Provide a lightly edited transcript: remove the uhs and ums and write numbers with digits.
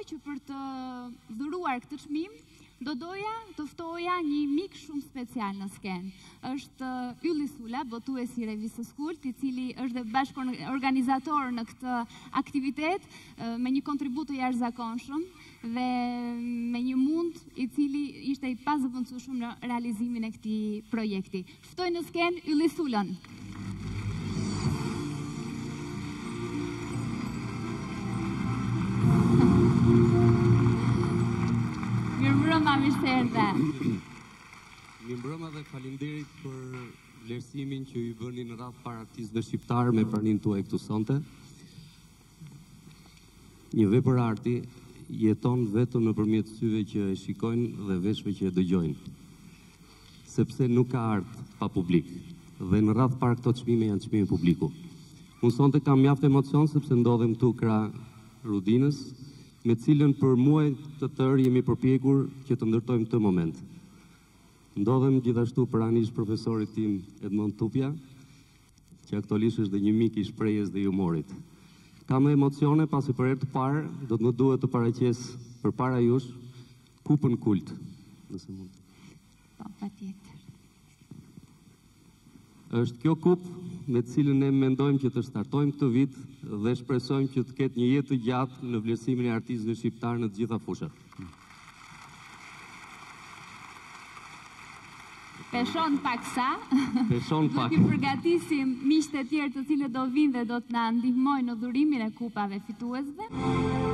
që për të dhuruar këtë çmim, do doja të ftoja një mik shumë special në skenë. Është Ylli Sula, botuesi i revistës Kult, i cili është dhe bashkëorganizator në këtë aktivitet me një kontribut të jashtëzakonshëm dhe me një mund i cili ishte i pazëvendësueshëm në realizimin e këtij projekti. Ftoj në skenë Ylli Sulën. Mirëmbrëma, mirë se erdhe. Mirëmbrëma dhe faleminderit për vlerësimin që i bëni në radhë parë artistëve shqiptar me praninë tuaj këtu sonte. Një vepër arti jeton vetëm nëpërmjet syve që e shikojnë dhe veshëve që e dëgjojnë. Sepse nuk ka art pa publik. Dhe në radhë parë këto çmime janë çmime publiku. Unë sonte kam mjaft emocion sepse ndodhem këtu krah Rudinës, me cilën për muaj të tërë jemi përpjekur që të ndërtojmë këtë moment. Ndodhem gjithashtu pranisht profesorit tim Edmond Tupja, që aktualisht është dhe një mik i shprehjes dhe humorit. Kam emocione pasi për herë të parë do të më duhet të paraqes përpara jush kupën Kult, nëse mund. Po, patjetër. Është kjo kupë me cilën ne mendojmë që të startojmë këtë vit dhe shpresojmë që të ketë një jetë të gjatë në vlerësimin e artistëve shqiptar në të gjitha fushat. Peshon pak sa. Peshon pak. Do t'i përgatisim miqtë e tjerë të cilët do vinë dhe do të na ndihmojnë në dhurimin e kupave fituesve.